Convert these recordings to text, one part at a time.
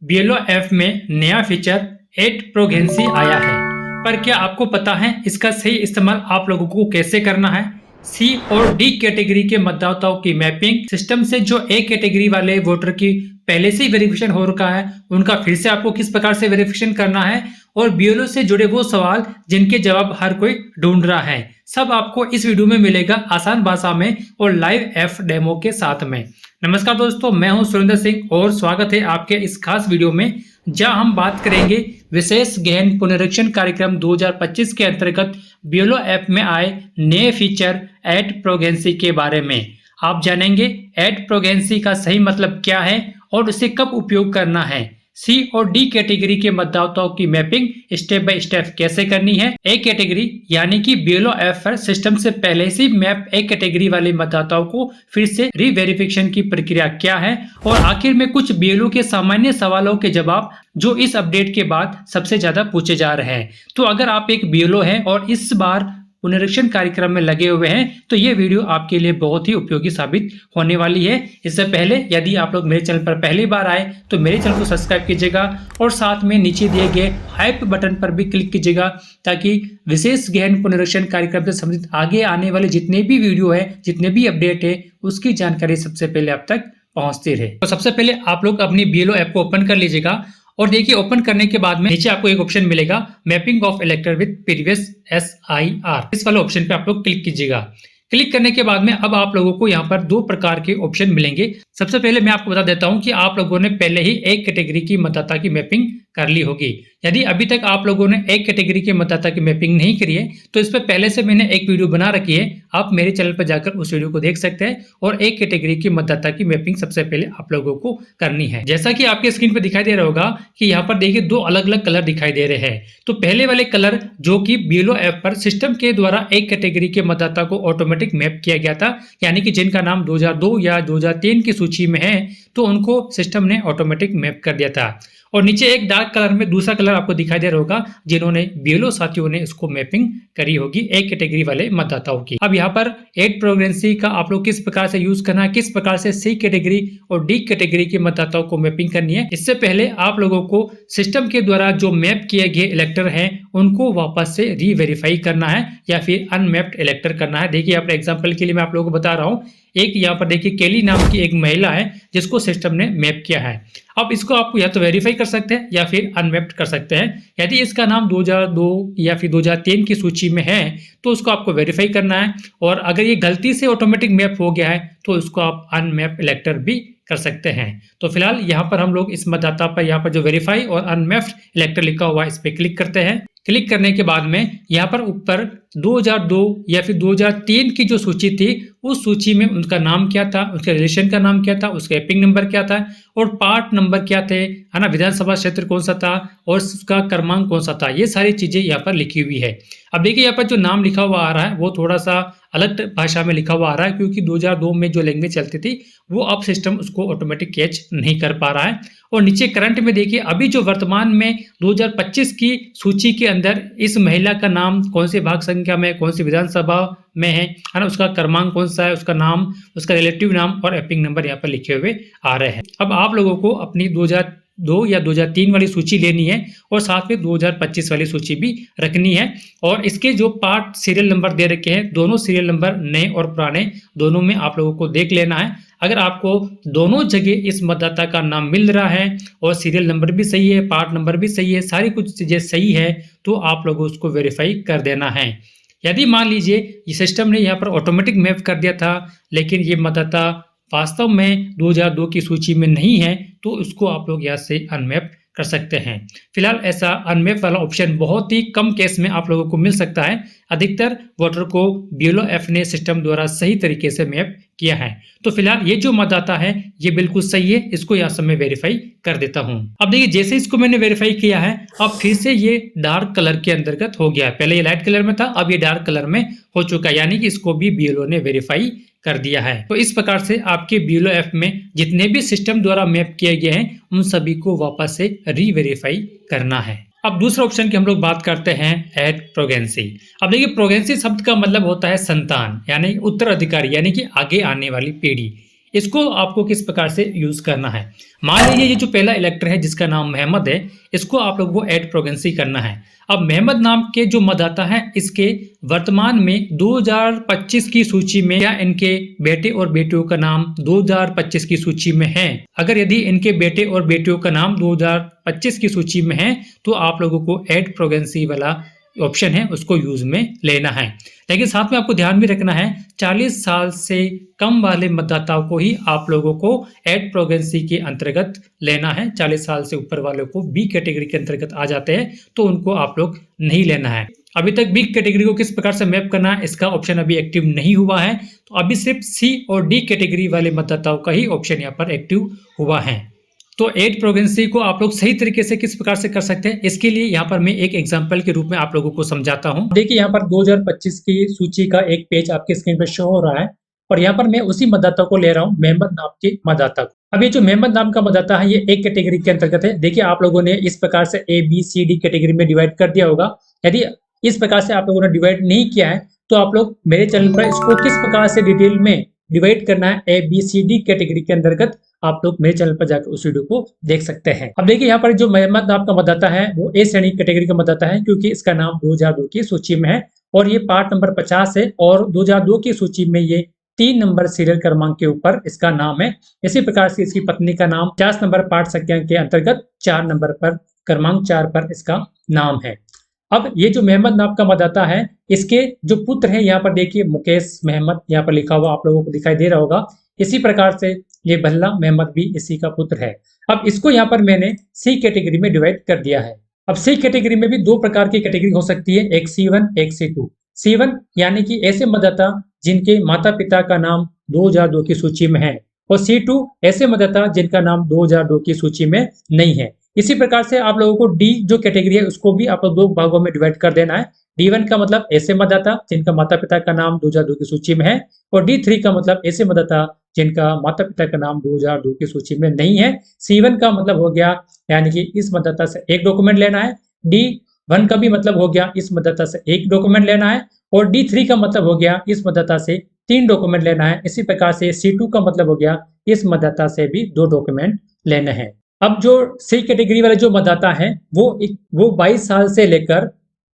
BLO app में नया feature add प्रोगेंसी आया है। पर क्या आपको पता है इसका सही इस्तेमाल आप लोगों को कैसे करना है? सी और डी कैटेगरी के मतदाताओं की मैपिंग सिस्टम से जो ए कैटेगरी वाले वोटर की पहले से ही वेरिफिकेशन हो रखा है उनका फिर से आपको किस प्रकार से वेरिफिकेशन करना है, और बीएलओ से जुड़े वो सवाल जिनके जवाब हर कोई ढूंढ रहा है, सब आपको इस वीडियो में मिलेगा आसान भाषा में और लाइव ऐप डेमो के साथ में। नमस्कार दोस्तों, मैं हूं सुरेंद्र सिंह और स्वागत है आपके इस खास वीडियो में जहां हम बात करेंगे विशेष गहन पुनरीक्षण कार्यक्रम 2025 के अंतर्गत बीएलओ ऐप में आए नए फीचर ऐड प्रोगेंसी के बारे में। आप जानेंगे ऐड प्रोगेंसी का सही मतलब क्या है और उसे कब उपयोग करना है। सी और डी कैटेगरी के मतदाताओं की मैपिंग स्टेप बाय स्टेप कैसे करनी है। ए कैटेगरी यानी कि बीएलओ ऐप पर सिस्टम से पहले से मैप ए कैटेगरी वाले मतदाताओं को फिर से रीवेरिफिकेशन की प्रक्रिया क्या है, और आखिर में कुछ बीएलओ के सामान्य सवालों के जवाब जो इस अपडेट के बाद सबसे ज्यादा पूछे जा रहे हैं। तो अगर आप एक बीएलओ हैं और इस बार पुनरीक्षण कार्यक्रम में लगे हुए हैं तो ये वीडियो आपके लिए बहुत ही उपयोगी साबित होने वाली है। इससे पहले यदि आप लोग मेरे चैनल पर पहली बार आए तो मेरे चैनल को सब्सक्राइब कीजिएगा और साथ में नीचे दिए गए हाइप बटन पर भी क्लिक कीजिएगा ताकि विशेष गहन पुनरीक्षण कार्यक्रम से संबंधित आगे आने वाले जितने भी वीडियो है, जितने भी अपडेट है, उसकी जानकारी सबसे पहले आप तक पहुंचती रहे। तो सबसे पहले आप लोग अपनी बीएलओ ऐप को ओपन कर लीजिएगा और देखिए ओपन करने के बाद में नीचे आपको एक ऑप्शन मिलेगा mapping of इलेक्टर with previous SIR। इस वाले ऑप्शन पे आप लोग क्लिक कीजिएगा। क्लिक करने के बाद में अब आप लोगों को यहाँ पर दो प्रकार के ऑप्शन मिलेंगे। सबसे पहले मैं आपको बता देता हूँ कि आप लोगों ने पहले ही एक कैटेगरी की मतदाता की मैपिंग कर ली होगी। यदि अभी तक आप लोगों ने एक कैटेगरी के मतदाता की मैपिंग नहीं करी है तो इस पर पहले से मैंने एक वीडियो बना रखी है, आप मेरे चैनल पर जाकर उस वीडियो को देख सकते हैं। और एक कैटेगरी की मतदाता की मैपिंग सबसे पहले आप लोगों को करनी है। जैसा कि आपके स्क्रीन पर दिखाई दे रहा होगा कि यहाँ पर देखिए दो अलग अलग कलर दिखाई दे रहे हैं। तो पहले वाले कलर जो कि बीएलओ ऐप पर सिस्टम के द्वारा एक कैटेगरी के मतदाता को ऑटोमेटिक मैप किया गया था, यानी कि जिनका नाम 2002 या 2003 की सूची में है तो उनको सिस्टम ने ऑटोमेटिक मैप कर दिया था। और नीचे एक डार्क कलर में दूसरा कलर आपको दिखाई दे रहा होगा जिन्होंने बीएलओ साथियों ने इसको मैपिंग करी होगी एक कैटेगरी वाले मतदाताओं की। अब यहाँ पर ऐड प्रोगेंसी का आप लोग किस प्रकार से यूज करना है, किस प्रकार से सी कैटेगरी और डी कैटेगरी के मतदाताओं को मैपिंग करनी है, इससे पहले आप लोगों को सिस्टम के द्वारा जो मैप किए गए इलेक्टर हैं उनको वापस से रीवेरीफाई करना है या फिर अनमैप्ड इलेक्टर करना है। देखिए अपने एग्जाम्पल के लिए मैं आप लोगों को बता रहा हूँ। एक यहाँ पर देखिए केली नाम की एक महिला है जिसको सिस्टम ने मैप किया है। अब इसको आप या तो वेरीफाई कर सकते हैं या फिर अनमैप्ड कर सकते हैं। यदि इसका नाम 2002 या फिर 2003 की सूची में है तो उसको आपको वेरीफाई करना है, और अगर ये गलती से ऑटोमेटिक मैप हो गया है तो उसको आप अनमैप इलेक्टर भी कर सकते हैं। तो फिलहाल यहाँ पर हम लोग इस मतदाता पर यहाँ पर जो वेरीफाई और अनमैप्ड इलेक्टर लिखा हुआ है इस पर क्लिक करते हैं। क्लिक करने के बाद में यहाँ पर ऊपर 2002 या फिर 2003 की जो सूची थी उस सूची में उनका नाम क्या था, उसके रिलेशन का नाम क्या था, उसका एपिंग नंबर क्या था और पार्ट नंबर क्या थे, है ना, विधानसभा क्षेत्र कौन सा था और उसका क्रमांक कौन सा था, ये सारी चीजें यहाँ पर लिखी हुई है। अब देखिए यहाँ पर जो नाम लिखा हुआ आ रहा है वो थोड़ा सा अलग भाषा में लिखा हुआ आ रहा है क्योंकि 2002 में जो लैंग्वेज चलती थी वो अब सिस्टम उसको ऑटोमेटिक कैच नहीं कर पा रहा है। और नीचे करंट में देखिए अभी जो वर्तमान में 2025 की सूची के अंदर इस महिला का नाम कौन से भाग संख्या में, कौन सी विधानसभा में है ना, उसका क्रमांक कौन सा है, उसका नाम, उसका रिलेटिव नाम और एपिंग नंबर यहाँ पर लिखे हुए आ रहे हैं। अब आप लोगों को अपनी 2002 या 2003 वाली सूची लेनी है और साथ में 2025 वाली सूची भी रखनी है। और इसके जो पार्ट सीरियल नंबर दे रखे हैं, दोनों सीरियल नंबर नए और पुराने दोनों में आप लोगों को देख लेना है। अगर आपको दोनों जगह इस मतदाता का नाम मिल रहा है और सीरियल नंबर भी सही है, पार्ट नंबर भी सही है, सारी कुछ चीजें सही है तो आप लोगों उसको वेरीफाई कर देना है। यदि मान लीजिए ये सिस्टम ने यहाँ पर ऑटोमेटिक मैप कर दिया था लेकिन ये मतदाता वास्तव में 2002 की सूची में नहीं है तो उसको आप लोग यहाँ से अनमैप कर सकते हैं। फिलहाल ऐसा अनमैप वाला ऑप्शन बहुत ही कम केस में आप लोगों को मिल सकता है। अधिकतर वोटर को बीएलओ ऐप ने सिस्टम द्वारा सही तरीके से मैप किया है। तो फिलहाल ये जो मतदाता है ये बिल्कुल सही है, इसको यहाँ से मैं वेरीफाई कर देता हूँ। अब देखिए जैसे इसको मैंने वेरीफाई किया है अब फिर से ये डार्क कलर के अंतर्गत हो गया है। पहले ये लाइट कलर में था, अब ये डार्क कलर में हो चुका है, यानी कि इसको भी बीएलओ ने वेरीफाई कर दिया है। तो इस प्रकार से आपके बीएलओ ऐप में जितने भी सिस्टम द्वारा मैप किए गए हैं उन सभी को वापस से रीवेरीफाई करना है। अब दूसरा ऑप्शन की हम लोग बात करते हैं ऐड प्रोगेंसी। अब देखिए प्रोगेंसी शब्द का मतलब होता है संतान, यानी उत्तराधिकारी, यानी कि आगे आने वाली पीढ़ी। इसको आपको किस प्रकार से यूज करना है। मान लीजिए ये जो पहला इलेक्टर है जिसका नाम मोहम्मद है, इसको आप लोगों को ऐड प्रेगनेंसी करना है। अब मोहम्मद नाम के जो मतदाता हैं इसके वर्तमान में 2025 की सूची में या इनके बेटे और बेटियों का नाम 2025 की सूची में है। अगर यदि इनके बेटे और बेटियों का नाम 2025 की सूची में है तो आप लोगों को ऐड प्रेगनेंसी वाला ऑप्शन है उसको यूज में लेना है। लेकिन साथ में आपको ध्यान भी रखना है 40 साल से कम वाले मतदाताओं को ही आप लोगों को ऐड प्रेगनेंसी के अंतर्गत लेना है। 40 साल से ऊपर वालों को बी कैटेगरी के अंतर्गत आ जाते हैं तो उनको आप लोग नहीं लेना है। अभी तक बी कैटेगरी को किस प्रकार से मैप करना है इसका ऑप्शन अभी एक्टिव नहीं हुआ है, तो अभी सिर्फ सी और डी कैटेगरी वाले मतदाताओं का ही ऑप्शन यहाँ पर एक्टिव हुआ है। तो ऐड प्रेगनेंसी को आप लोग सही तरीके से किस प्रकार से कर सकते हैं इसके लिए यहाँ पर मैं एक एग्जांपल के रूप में आप लोगों को समझाता हूँ। देखिए यहाँ पर 2025 की सूची का एक पेज आपके स्क्रीन पर शो हो रहा है और यहाँ पर मैं उसी मतदाता को ले रहा हूँ, मोहम्मद नाम के मतदाता को। अब ये जो मोहम्मद नाम का मतदाता है ये एक कैटेगरी के अंतर्गत है। देखिए आप लोगों ने इस प्रकार से A B C D category में डिवाइड कर दिया होगा। यदि इस प्रकार से आप लोगों ने डिवाइड नहीं किया है तो आप लोग मेरे चैनल पर इसको किस प्रकार से डिटेल में डिवाइड करना है A B C D category के अंतर्गत आप लोग मेरे चैनल पर जाकर उस वीडियो को देख सकते हैं। अब देखिए यहाँ पर जो मोहम्मद नाम का मतदाता है वो ए श्रेणी कैटेगरी का मतदाता है क्योंकि इसका नाम 2002 की सूची में है और ये पार्ट नंबर 50 है और 2002 की सूची में ये 3 नंबर सीरियल क्रमांक के ऊपर इसका नाम है। इसी प्रकार से इसकी पत्नी का नाम 50 नंबर पार्ट संख्या के अंतर्गत 4 नंबर पर क्रमांक 4 पर इसका नाम है। अब ये जो मोहम्मद नाम का मतदाता है इसके जो पुत्र है यहाँ पर देखिए मुकेश मोहम्मद यहाँ पर लिखा हुआ आप लोगों को दिखाई दे रहा होगा। इसी प्रकार से ये भल्ला मोहम्मद भी इसी का पुत्र है। अब इसको यहाँ पर मैंने सी कैटेगरी में डिवाइड कर दिया है। अब सी कैटेगरी में भी दो प्रकार की कैटेगरी हो सकती है, एक C1 एक C2। C1 यानी कि ऐसे मतदाता जिनके माता पिता का नाम 2002 की सूची में है और C2 ऐसे मतदाता जिनका नाम 2002 की सूची में नहीं है। इसी प्रकार से आप लोगों को डी जो कैटेगरी है उसको भी आप लोग दो भागों में डिवाइड कर देना है। D1 का मतलब ऐसे मतदाता जिनका माता पिता का नाम 2002 की सूची में है और D3 का मतलब ऐसे मतदाता जिनका माता पिता का नाम 2002 की सूची में नहीं है। C1 का मतलब हो गया यानी कि इस मतदाता से एक डॉक्यूमेंट लेना है। D1 का भी मतलब हो गया इस मतदाता से एक डॉक्यूमेंट लेना है और D3 का मतलब हो गया इस मतदाता से 3 डॉक्यूमेंट लेना है। इसी प्रकार से C2 का मतलब हो गया इस मतदाता से भी 2 डॉक्यूमेंट लेने हैं। अब जो सी कैटेगरी वाले जो मतदाता है वो 22 साल से लेकर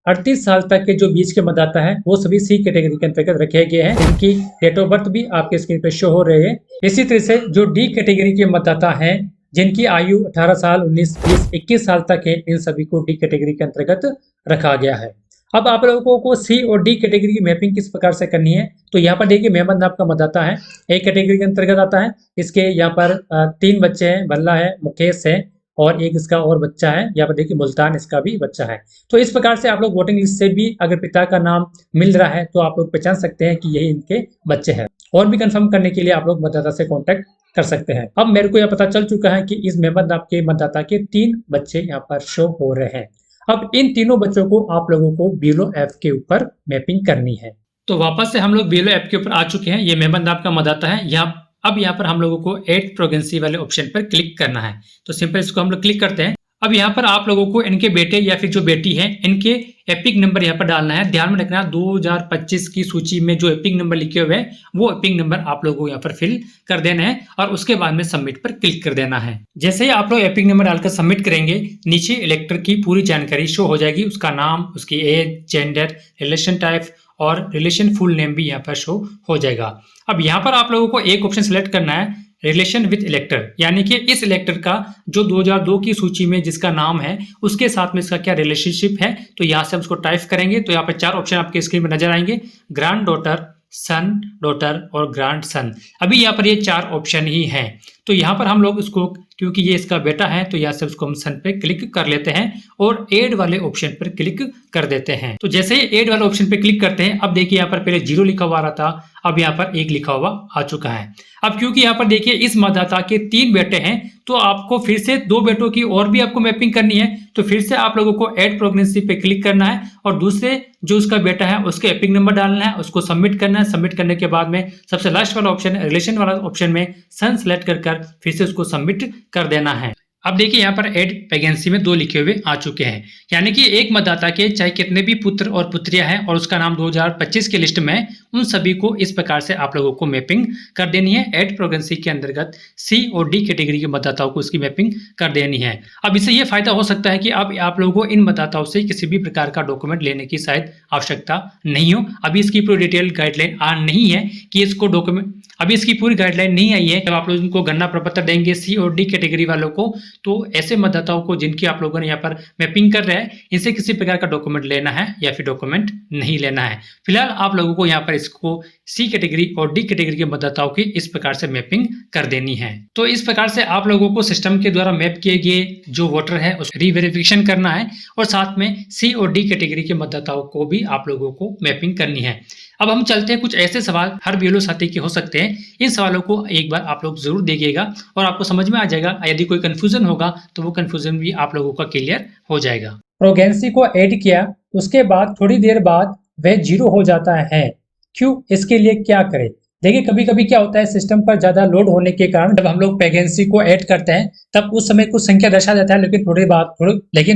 38 साल तक के जो बीच के मतदाता है वो सभी सी कैटेगरी के अंतर्गत रखे गए हैं। इनकी डेट ऑफ बर्थ भी आपके स्क्रीन पर शो हो रहे हैं। इसी तरह से जो डी कैटेगरी के मतदाता हैं जिनकी आयु 18 साल 19 20 21 साल तक है इन सभी को डी कैटेगरी के अंतर्गत रखा गया है। अब आप लोगों को सी और डी कैटेगरी की मैपिंग किस प्रकार से करनी है तो यहाँ पर देखिए मोहम्मद नाम का मतदाता है, एक कैटेगरी के अंतर्गत आता है। इसके यहाँ पर 3 बच्चे हैं, भल्ला है, मुकेश है और एक इसका और बच्चा है। यहाँ पर देखिए मुल्तान इसका भी बच्चा है। तो इस प्रकार से आप लोग वोटिंग लिस्ट से भी अगर पिता का नाम मिल रहा है तो आप लोग पहचान सकते हैं कि यही इनके बच्चे हैं। और भी कंफर्म करने के लिए आप लोग मतदाता से कांटेक्ट कर सकते हैं। अब मेरे को यह पता चल चुका है कि इस मोहम्मद नाम के मतदाता के 3 बच्चे यहाँ पर शो हो रहे हैं। अब इन तीनों बच्चों को आप लोगों को बीलो ऐप के ऊपर मैपिंग करनी है। तो वापस से हम लोग बीलो ऐप के ऊपर आ चुके हैं। ये मोहम्मद नाम का मतदाता है। अब यहाँ पर हम लोगों को ऐड प्रेगनेंसी वाले ऑप्शन पर क्लिक करना है। तो सिंपल इसको हम लोग क्लिक करते हैं। अब यहाँ पर आप लोगों को इनके बेटे या फिर जो बेटी है इनके एपिक नंबर यहाँ पर डालना है। ध्यान में रखना 2025 की सूची में जो एपिक नंबर लिखे हुए हैं वो एपिक नंबर आप लोगों को यहाँ पर फिल कर देना है और उसके बाद में सबमिट पर क्लिक कर देना है। जैसे ही आप लोग एपिक नंबर डालकर सबमिट करेंगे नीचे इलेक्टर की पूरी जानकारी शो हो जाएगी, उसका नाम, उसकी एज, जेंडर, रिलेशन टाइप और रिलेशन फुल नेम भी यहाँ पर शो हो जाएगा। अब यहाँ पर आप लोगों को एक ऑप्शन सिलेक्ट करना है रिलेशन विद इलेक्टर, यानी कि इस इलेक्टर का जो 2002 की सूची में जिसका नाम है उसके साथ में इसका क्या रिलेशनशिप है। तो यहाँ से हम उसको टाइप करेंगे तो यहाँ पर 4 ऑप्शन आपके स्क्रीन में नजर आएंगे, ग्रैंड डॉटर, सन, डॉटर और ग्रैंड सन। अभी यहाँ पर ये 4 ऑप्शन ही हैं। तो यहाँ पर हम लोग इसको, क्योंकि ये इसका बेटा है तो यहाँ से उसको हम सन पे क्लिक कर लेते हैं और एड वाले ऑप्शन पर क्लिक कर देते हैं। तो जैसे ही एड वाले ऑप्शन पे क्लिक करते हैं, अब देखिए यहाँ पर पहले 0 लिखा हुआ आ रहा था, अब यहाँ पर 1 लिखा हुआ आ चुका है। अब क्योंकि यहाँ पर देखिए इस मतदाता के 3 बेटे हैं तो आपको फिर से 2 बेटों की और भी आपको मैपिंग करनी है। तो फिर से आप लोगों को ऐड प्रेगनेंसी पे क्लिक करना है और दूसरे जो उसका बेटा है उसके एपिक नंबर डालना है, उसको सबमिट करना है। सबमिट करने के बाद में सबसे लास्ट वाला ऑप्शन रिलेशन वाला ऑप्शन में सन सेलेक्ट कर फिर से उसको सबमिट कर देना है। अब देखिए यहाँ पर ऐड प्रेगनेंसी में 2 लिखे हुए आ चुके हैं, यानी कि एक मतदाता के चाहे कितने भी पुत्र और पुत्रियां हैं और उसका नाम 2025 के लिस्ट में उन सभी को इस प्रकार से आप लोगों को मैपिंग कर देनी है। एट प्रेगनेंसी के अंतर्गत सी और डी कैटेगरी के मतदाताओं को इसकी मैपिंग कर देनी है। अब इससे ये फायदा हो सकता है कि अब आप लोगों को इन मतदाताओं से किसी भी प्रकार का डॉक्यूमेंट लेने की शायद आवश्यकता नहीं हो। अभी इसकी पूरी डिटेल गाइडलाइन नहीं है कि इसको डॉक्यूमेंट, अभी इसकी पूरी गाइडलाइन नहीं आई है। जब आप लोग इनको गणना प्रपत्र देंगे सी और डी कैटेगरी वालों को, तो ऐसे मतदाताओं को जिनकी आप लोगों ने यहाँ पर मैपिंग कर रहे हैं, इनसे किसी प्रकार का डॉक्यूमेंट लेना है या फिर डॉक्यूमेंट नहीं लेना है। फिलहाल आप लोगों को यहाँ पर इसको सी कैटेगरी और डी कैटेगरी के मतदाताओं की इस प्रकार से मैपिंग कर देनी है। तो इस प्रकार से आप लोगों को सिस्टम के द्वारा मैप किए गए जो वोटर है उस रीवेरिफिकेशन करना है और साथ में सी और डी कैटेगरी के मतदाताओं को भी आप लोगों को मैपिंग करनी है। अब हम चलते हैं, कुछ ऐसे सवाल हर बीएलओ साथी के हो सकते हैं। इन सवालों को एक बार आप लोग जरूर देखिएगा और आपको समझ में आ जाएगा। यदि कोई कंफ्यूजन होगा तो वो कंफ्यूजन भी आप लोगों का क्लियर हो जाएगा। प्रेगनेंसी को ऐड किया, उसके बाद थोड़ी देर बाद वह 0 हो जाता है, क्यों? इसके लिए क्या करें? देखिए, कभी कभी क्या होता है, सिस्टम पर ज्यादा लोड होने के कारण जब हम लोग प्रेगनेंसी को ऐड करते हैं तब उस समय कुछ संख्या दर्शा जाता है, लेकिन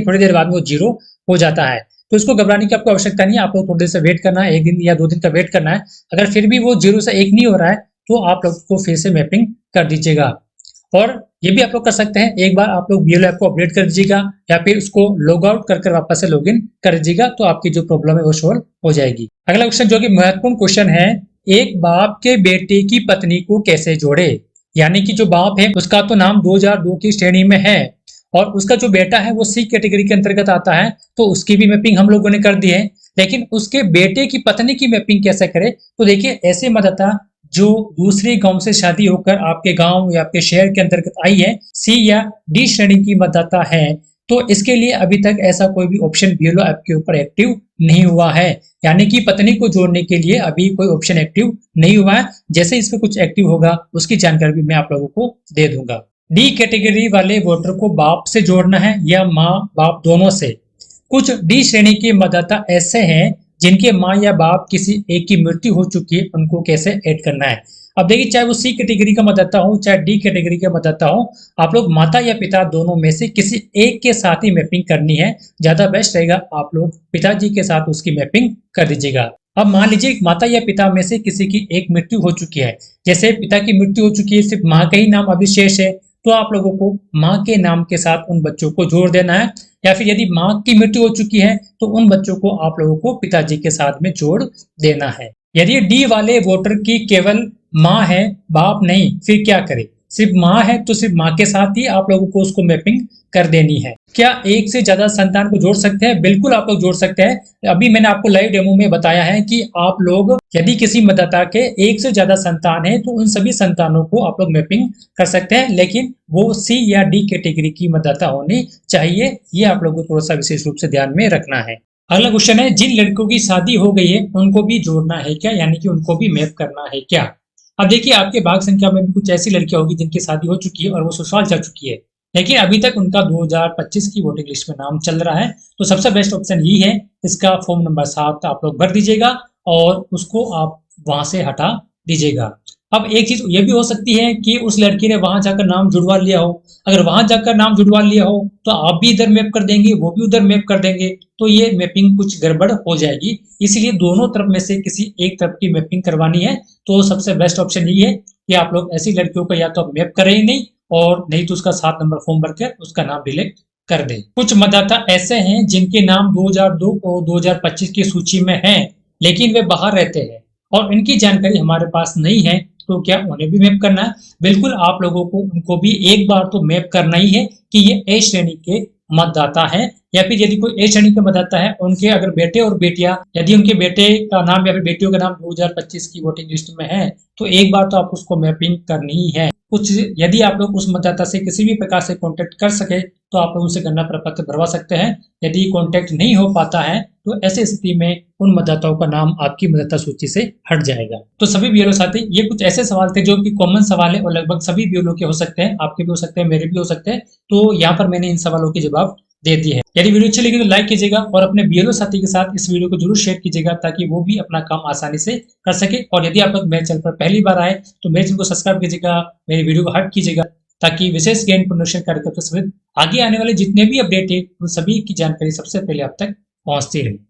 थोड़ी देर बाद वो 0 हो जाता है। तो इसको घबराने की आपको आवश्यकता नहीं है। आप लोग थोड़ी देर से वेट करना है, 1 दिन या 2 दिन का वेट करना है। अगर फिर भी वो 0 से 1 नहीं हो रहा है तो आप लोग को फिर से मैपिंग कर दीजिएगा। और ये भी आप लोग कर सकते हैं, एक बार आप लोग बीएलओ ऐप को अपडेट कर दीजिएगा या फिर उसको लॉग आउट कर वापस से लॉगिन कर दीजिएगा, तो आपकी जो प्रॉब्लम है वो सॉल्व हो जाएगी। अगला क्वेश्चन जो कि महत्वपूर्ण क्वेश्चन है, एक बाप के बेटे की पत्नी को कैसे जोड़े? यानी कि जो बाप है उसका तो नाम 2002 की श्रेणी में है और उसका जो बेटा है वो सी कैटेगरी के अंतर्गत आता है, तो उसकी भी मैपिंग हम लोगों ने कर दी है। लेकिन उसके बेटे की पत्नी की मैपिंग कैसे करें? तो देखिए, ऐसे मतदाता जो दूसरे गांव से शादी होकर आपके गांव या आपके शहर के अंतर्गत आई है, सी या डी श्रेणी की मतदाता है, तो इसके लिए अभी तक ऐसा कोई भी ऑप्शन बीएलओ ऐप के ऊपर एक्टिव नहीं हुआ है। यानी कि पत्नी को जोड़ने के लिए अभी कोई ऑप्शन एक्टिव नहीं हुआ है। जैसे इस पे कुछ एक्टिव होगा उसकी जानकारी भी मैं आप लोगों को दे दूंगा। डी कैटेगरी वाले वोटर को बाप से जोड़ना है या माँ बाप दोनों से। कुछ डी श्रेणी के मतदाता ऐसे हैं जिनके माँ या बाप किसी एक की मृत्यु हो चुकी है, उनको कैसे ऐड करना है? अब देखिए, चाहे वो सी कैटेगरी का मतदाता हो चाहे डी कैटेगरी का मतदाता हो, आप लोग माता या पिता दोनों में से किसी एक के साथ ही मैपिंग करनी है। ज्यादा बेस्ट रहेगा आप लोग पिताजी के साथ उसकी मैपिंग कर दीजिएगा। अब मान लीजिए माता या पिता में से किसी की एक मृत्यु हो चुकी है, जैसे पिता की मृत्यु हो चुकी है, सिर्फ माँ का ही नाम अभी शेष है, तो आप लोगों को माँ के नाम के साथ उन बच्चों को जोड़ देना है। या फिर यदि माँ की मृत्यु हो चुकी है तो उन बच्चों को आप लोगों को पिताजी के साथ में जोड़ देना है। यदि डी वाले वोटर की केवल माँ है, बाप नहीं, फिर क्या करें? सिर्फ माँ है तो सिर्फ माँ के साथ ही आप लोगों को उसको मैपिंग कर देनी है। क्या एक से ज्यादा संतान को जोड़ सकते हैं? बिल्कुल आप लोग जोड़ सकते हैं। अभी मैंने आपको लाइव डेमो में बताया है कि आप लोग यदि किसी मतदाता के एक से ज्यादा संतान है तो उन सभी संतानों को आप लोग मैपिंग कर सकते हैं, लेकिन वो सी या डी कैटेगरी की मतदाता होनी चाहिए। ये आप लोगों को थोड़ा सा विशेष रूप से ध्यान में रखना है। अगला क्वेश्चन है, जिन लड़कों की शादी हो गई है उनको भी जोड़ना है क्या? यानी कि उनको भी मैप करना है क्या? अब देखिए, आपके भाग संख्या में भी कुछ ऐसी लड़कियां होगी जिनकी शादी हो चुकी है और वो ससुराल जा चुकी है, लेकिन अभी तक उनका 2025 की वोटिंग लिस्ट में नाम चल रहा है। तो सबसे बेस्ट ऑप्शन यही है, इसका फॉर्म नंबर 7 आप लोग भर दीजिएगा और उसको आप वहां से हटा दीजिएगा। अब एक चीज ये भी हो सकती है कि उस लड़की ने वहां जाकर नाम जुड़वा लिया हो। अगर वहां जाकर नाम जुड़वा लिया हो तो आप भी इधर मैप कर देंगे, वो भी उधर मैप कर देंगे, तो ये मैपिंग कुछ गड़बड़ हो जाएगी। इसलिए दोनों तरफ में से किसी एक तरफ की मैपिंग करवानी है। तो सबसे बेस्ट ऑप्शन यही है कि आप लोग ऐसी लड़कियों को या तो आप मैप करें ही नहीं, और नहीं तो उसका 7 नंबर फॉर्म भरकर उसका नाम डिलीट कर दे। कुछ मतदाता ऐसे हैं जिनके नाम 2002 और 2025 की सूची में हैं, लेकिन वे बाहर रहते हैं और इनकी जानकारी हमारे पास नहीं है, तो क्या उन्हें भी मैप करना है? बिल्कुल, आप लोगों को उनको भी एक बार तो मैप करना ही है कि ये ए श्रेणी के मतदाता है। या फिर यदि कोई ए श्रेणी के मतदाता है, उनके अगर बेटे और बेटियां, यदि उनके बेटे का नाम या फिर बेटियों का नाम 2025 की वोटिंग लिस्ट में है, तो एक बार तो आप उसको मैपिंग करनी ही है। कुछ यदि आप लोग उस मतदाता से किसी भी प्रकार से कांटेक्ट कर सके तो आप लोग उनसे गणना प्रपत्र भरवा सकते हैं। यदि कांटेक्ट नहीं हो पाता है तो ऐसी स्थिति में उन मतदाताओं का नाम आपकी मतदाता सूची से हट जाएगा। तो सभी बीएलओ साथी, ये कुछ ऐसे सवाल थे जो कि कॉमन सवाल है और लगभग सभी बीएलओ के हो सकते हैं, आपके भी हो सकते हैं, मेरे भी हो सकते हैं। तो यहाँ पर मैंने इन सवालों के जवाब दे दिए हैं। यदि वीडियो अच्छी लगी तो लाइक कीजिएगा और अपने बीएलओ साथी के साथ इस वीडियो को जरूर शेयर कीजिएगा ताकि वो भी अपना काम आसानी से कर सके। और यदि आप लोग मेरे चैनल पर पहली बार आए तो मेरे चैनल को सब्सक्राइब कीजिएगा, मेरी वीडियो को हाइप कीजिएगा ताकि विशेष ज्ञान प्रदर्शन कार्यक्रम से आगे आने वाले जितने भी अपडेट है उन सभी की जानकारी सबसे पहले आप तक पहुंचती रहे।